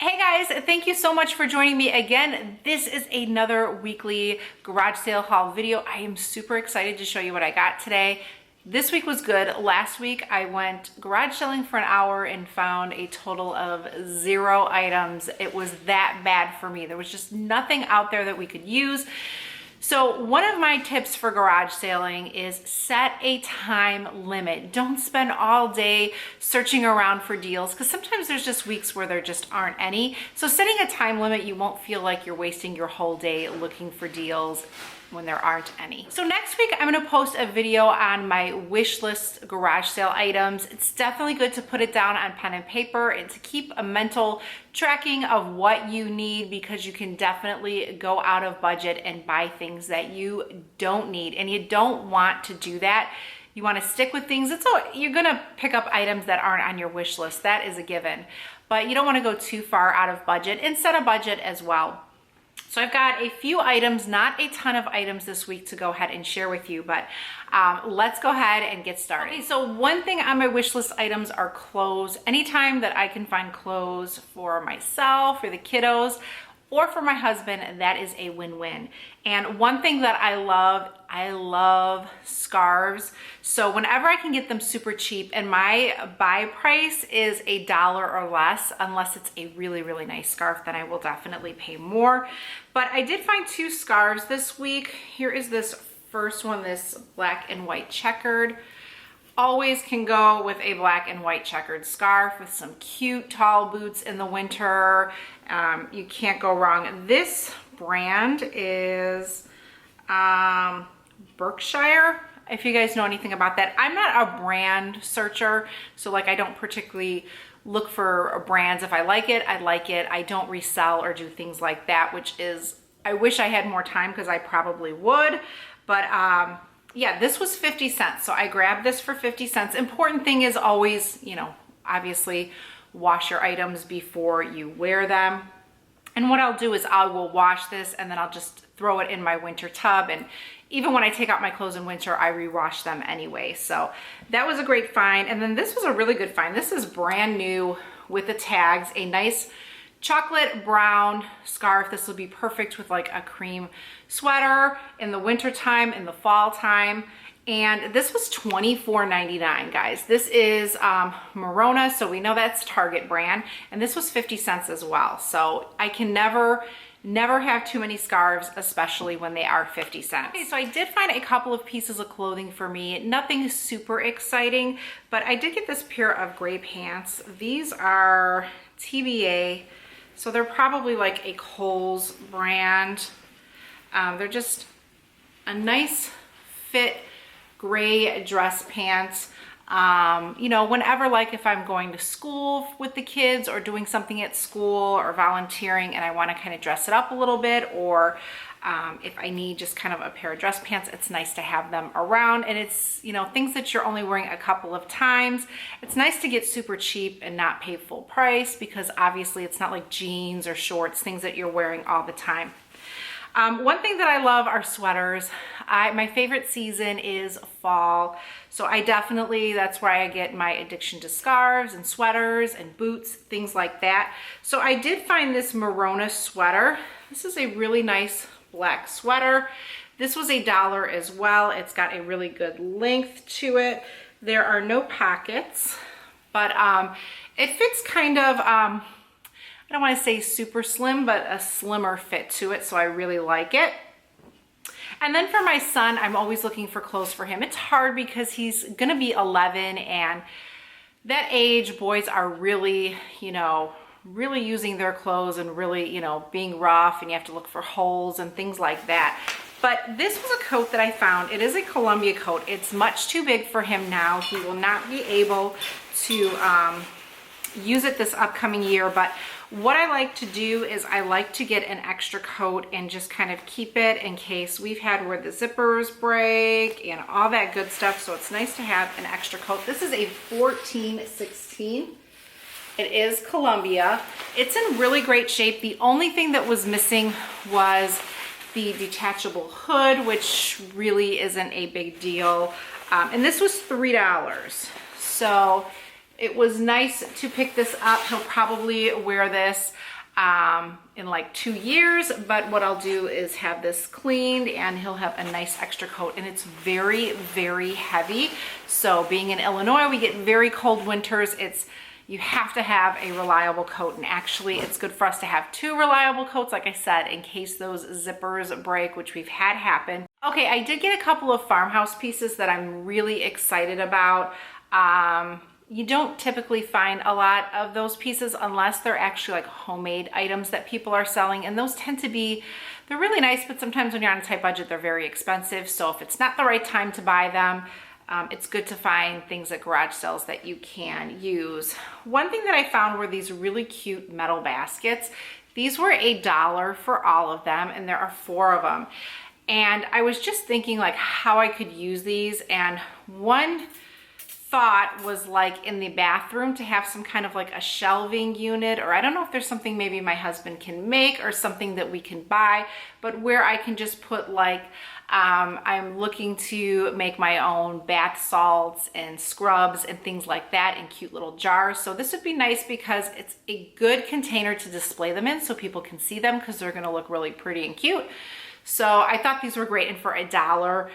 Hey guys, thank you so much for joining me again. This is another weekly garage sale haul video. I am super excited to show you what I got today. This week was good. Last week I went garage selling for an hour and found a total of 0 items. It was that bad for me. There was just nothing out there that we could use. So one of my tips for garage selling is set a time limit. Don't spend all day searching around for deals because sometimes there's just weeks where there just aren't any. So setting a time limit, you won't feel like you're wasting your whole day looking for deals when there aren't any. So next week, I'm gonna post a video on my wish list garage sale items. It's definitely good to put it down on pen and paper and to keep a mental tracking of what you need, because you can definitely go out of budget and buy things that you don't need, and you don't want to do that. You want to stick with things. You're gonna pick up items that aren't on your wish list. That is a given, but you don't want to go too far out of budget, and set a budget as well. So I've got a few items, not a ton of items this week to go ahead and share with you, but let's go ahead and get started. Okay, so one thing on my wish list items are clothes. Anytime that I can find clothes for myself, for the kiddos, or for my husband, that is a win-win. And one thing that I love scarves. So whenever I can get them super cheap, and my buy price is $1 or less, unless it's a really, really nice scarf, then I will definitely pay more. But I did find 2 scarves this week. Here is this first one, this black and white checkered. Always can go with a black and white checkered scarf with some cute tall boots in the winter. You can't go wrong. This brand is Berkshire, if you guys know anything about that. I'm not a brand searcher, so like I don't particularly look for brands. If I like it, I like it. I don't resell or do things like that, which is, I wish I had more time because I probably would. But yeah, this was 50 cents. So I grabbed this for 50 cents. Important thing is always, you know, obviously wash your items before you wear them. And what I'll do is I will wash this and then I'll just throw it in my winter tub. And even when I take out my clothes in winter, I rewash them anyway. So that was a great find. And then this was a really good find. This is brand new with the tags, a nice chocolate brown scarf. This will be perfect with like a cream sweater in the winter time, in the fall time. And this was $24.99, guys. This is Morona, so we know that's Target brand. And this was 50 cents as well. So I can never have too many scarves, especially when they are 50 cents. Okay, so I did find a couple of pieces of clothing for me. Nothing super exciting, but I did get this pair of gray pants. These are TBA, so they're probably like a Kohl's brand. They're just a nice fit gray dress pants. You know, whenever, like if I'm going to school with the kids or doing something at school or volunteering and I want to kind of dress it up a little bit, or if I need just kind of a pair of dress pants, it's nice to have them around. And it's, you know, things that you're only wearing a couple of times. It's nice to get super cheap and not pay full price, because obviously it's not like jeans or shorts, things that you're wearing all the time. One thing that I love are sweaters. My favorite season is fall. So I definitely, that's where I get my addiction to scarves and sweaters and boots, things like that. So I did find this Morona sweater. This is a really nice black sweater. This was $1 as well. It's got a really good length to it. There are no pockets, but it fits kind of, I don't want to say super slim, but a slimmer fit to it, so I really like it. And then for my son, I'm always looking for clothes for him. It's hard because he's gonna be 11, and that age, boys are really, you know, really using their clothes and really, you know, being rough, and you have to look for holes and things like that. But this was a coat that I found. It is a Columbia coat. It's much too big for him now. He will not be able to use it this upcoming year, but what I like to do is I like to get an extra coat and just kind of keep it in case we've had where the zippers break and all that good stuff. So it's nice to have an extra coat. This is a 14-16. It is Columbia. It's in really great shape. The only thing that was missing was the detachable hood, which really isn't a big deal. And this was $3. So it was nice to pick this up. He'll probably wear this in like 2 years, but what I'll do is have this cleaned and he'll have a nice extra coat, and it's very, very heavy. So being in Illinois, we get very cold winters. You have to have a reliable coat, and actually it's good for us to have 2 reliable coats, like I said, in case those zippers break, which we've had happen. Okay, I did get a couple of farmhouse pieces that I'm really excited about. You don't typically find a lot of those pieces unless they're actually like homemade items that people are selling, and those tend to be, they're really nice, but sometimes when you're on a tight budget, they're very expensive. So if it's not the right time to buy them, it's good to find things at garage sales that you can use. One thing that I found were these really cute metal baskets. These were $1 for all of them, and there are 4 of them. And I was just thinking like how I could use these, and one thought was like in the bathroom to have some kind of like a shelving unit, or I don't know if there's something maybe my husband can make or something that we can buy, but where I can just put like, I'm looking to make my own bath salts and scrubs and things like that in cute little jars. So this would be nice because it's a good container to display them in so people can see them, because they're going to look really pretty and cute. So I thought these were great, and for $1,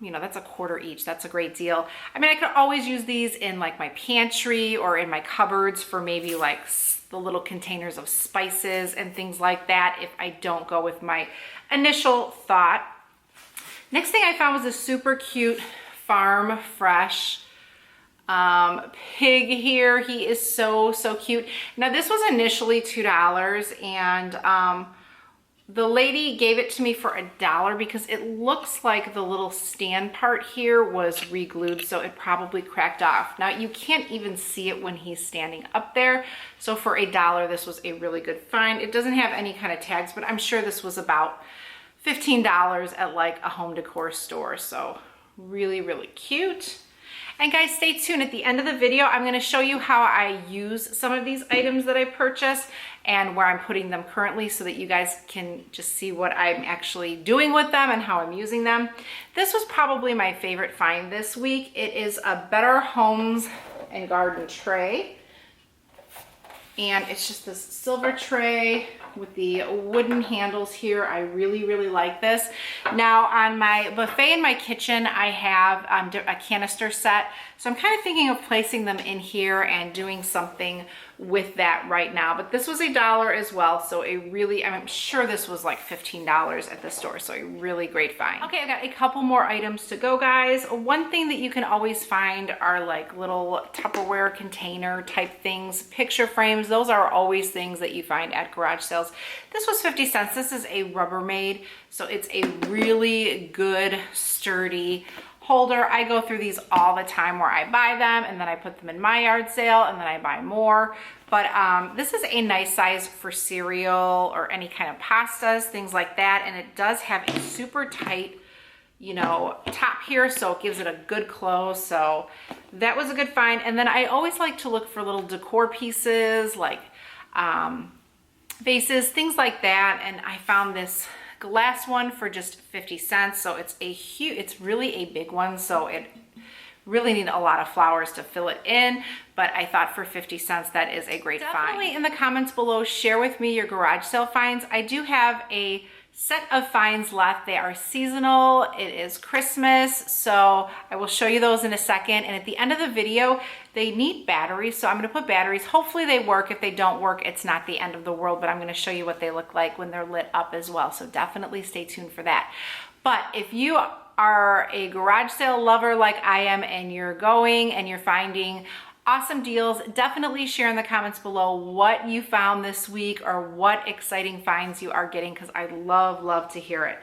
you know, that's $1/4 each. That's a great deal. I mean, I could always use these in like my pantry or in my cupboards for maybe like the little containers of spices and things like that if I don't go with my initial thought. Next thing I found was a super cute Farm Fresh pig here. He is so, so cute. Now this was initially $2, and the lady gave it to me for $1 because it looks like the little stand part here was re-glued, so it probably cracked off. Now you can't even see it when he's standing up there, so for $1 this was a really good find. It doesn't have any kind of tags, but I'm sure this was about $15 at like a home decor store, so really, really cute. And guys, stay tuned. At the end of the video, I'm going to show you how I use some of these items that I purchased and where I'm putting them currently, so that you guys can just see what I'm actually doing with them and how I'm using them. This was probably my favorite find this week. It is a Better Homes and Garden tray. And it's just this silver tray with the wooden handles here. I really, really like this. Now on my buffet in my kitchen, I have a canister set. So I'm kind of thinking of placing them in here and doing something with that right now. But this was $1 as well. So I'm sure this was like $15 at the store. So a really great find. Okay, I've got a couple more items to go, guys. One thing that you can always find are like little Tupperware container type things, picture frames. Those are always things that you find at garage sales. This was 50 cents. This is a Rubbermaid. So it's a really good, sturdy holder. I go through these all the time where I buy them and then I put them in my yard sale and then I buy more. But this is a nice size for cereal or any kind of pastas, things like that. And it does have a super tight, you know, top here, so it gives it a good close. So that was a good find. And then I always like to look for little decor pieces like vases, things like that. And I found this glass one for just 50 cents. So it's really a big one. So it really need a lot of flowers to fill it in. But I thought for 50 cents, that is a great find. Definitely in the comments below, share with me your garage sale finds. I do have a set of finds left. They are seasonal. It is Christmas, so I will show you those in a second. And at the end of the video, they need batteries, so I'm going to put batteries. Hopefully they work. If they don't work, it's not the end of the world, but I'm going to show you what they look like when they're lit up as well. So definitely stay tuned for that. But if you are a garage sale lover like I am, and you're going and you're finding awesome deals, definitely share in the comments below what you found this week or what exciting finds you are getting, because I love to hear it.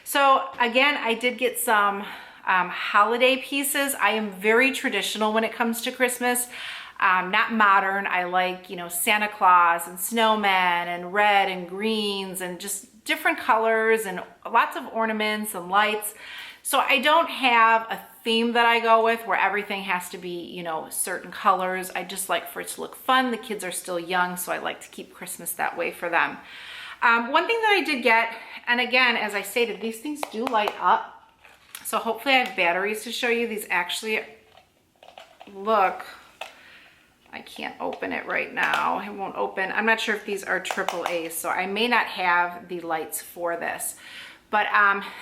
So again, I did get some holiday pieces. I am very traditional when it comes to Christmas, not modern. I like, you know, Santa Claus and snowmen and red and greens and just different colors and lots of ornaments and lights. So I don't have a theme that I go with where everything has to be, you know, certain colors. I just like for it to look fun. The kids are still young, so I like to keep Christmas that way for them. One thing that I did get, and again, as I stated, these things do light up. So hopefully I have batteries to show you. These actually look I can't open it right now. It won't open. I'm not sure if these are AAA, so I may not have the lights for this. But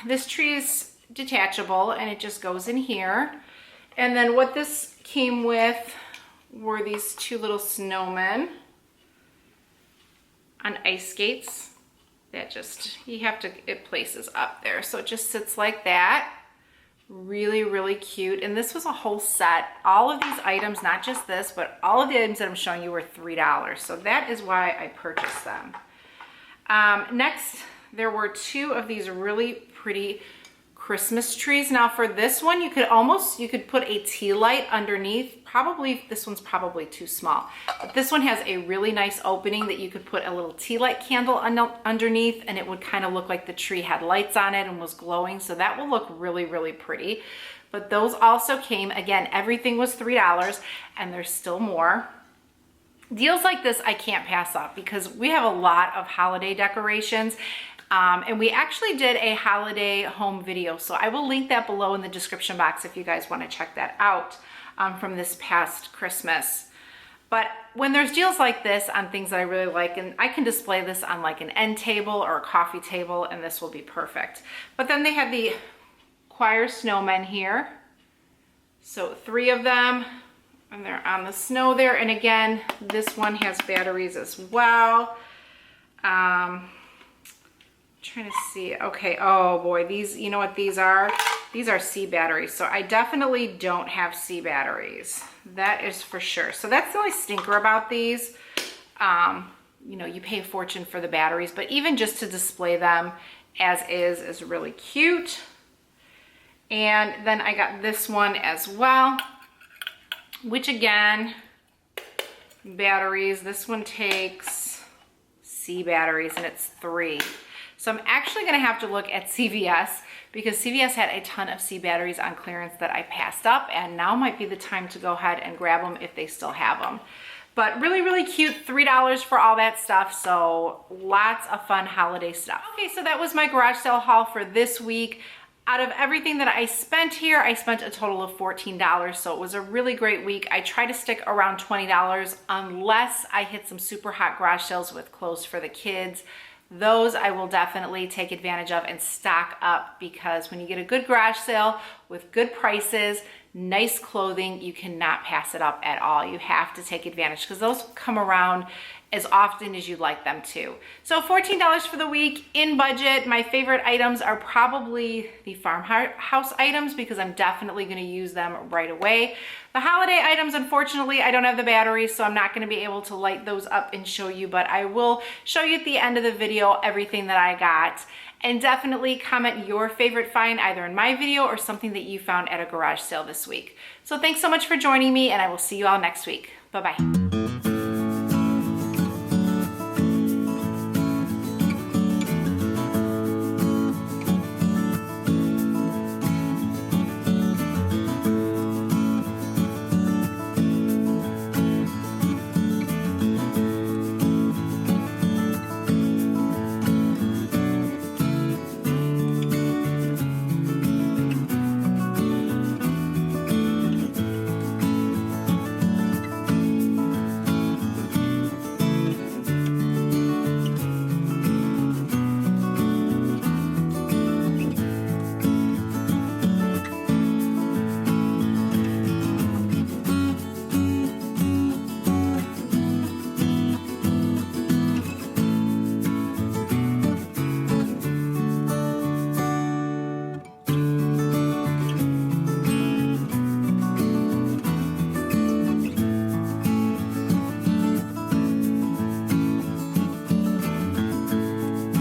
this tree is detachable and it just goes in here. And then what this came with were these two little snowmen on ice skates. That just, it places up there. So it just sits like that. Really, really cute. And this was a whole set. All of these items, not just this, but all of the items that I'm showing you were $3. So that is why I purchased them. Next, there were two of these really pretty Christmas trees. Now for this one, you could put a tea light underneath. Probably, this one's probably too small. But this one has a really nice opening that you could put a little tea light candle underneath, and it would kind of look like the tree had lights on it and was glowing. So that will look really, really pretty. But those also came, again, everything was $3 and there's still more. Deals like this I can't pass up because we have a lot of holiday decorations. And we actually did a holiday home video, so I will link that below in the description box if you guys want to check that out from this past Christmas. But when there's deals like this on things that I really like, and I can display this on like an end table or a coffee table, and this will be perfect. But then they have the choir snowmen here. So 3 of them, and they're on the snow there. And again, this one has batteries as well. Trying to see. Okay, oh boy, these, you know what these are? These are C batteries. So I definitely don't have C batteries. That is for sure. So that's the only stinker about these. You know, you pay a fortune for the batteries, but even just to display them as is really cute. And then I got this one as well, which again, batteries. This one takes C batteries and it's 3. So I'm actually gonna have to look at CVS because CVS had a ton of C batteries on clearance that I passed up, and now might be the time to go ahead and grab them if they still have them. But really, really cute, $3 for all that stuff, so lots of fun holiday stuff. Okay, so that was my garage sale haul for this week. Out of everything that I spent here, I spent a total of $14, so it was a really great week. I try to stick around $20 unless I hit some super hot garage sales with clothes for the kids. Those I will definitely take advantage of and stock up, because when you get a good garage sale with good prices, nice clothing, you cannot pass it up at all. You have to take advantage because those come around as often as you'd like them to. So $14 for the week, in budget. My favorite items are probably the farmhouse items because I'm definitely going to use them right away. The holiday items, unfortunately, I don't have the batteries, so I'm not going to be able to light those up and show you, but I will show you at the end of the video everything that I got. And definitely comment your favorite find either in my video or something that you found at a garage sale this week. So thanks so much for joining me, and I will see you all next week. Bye-bye.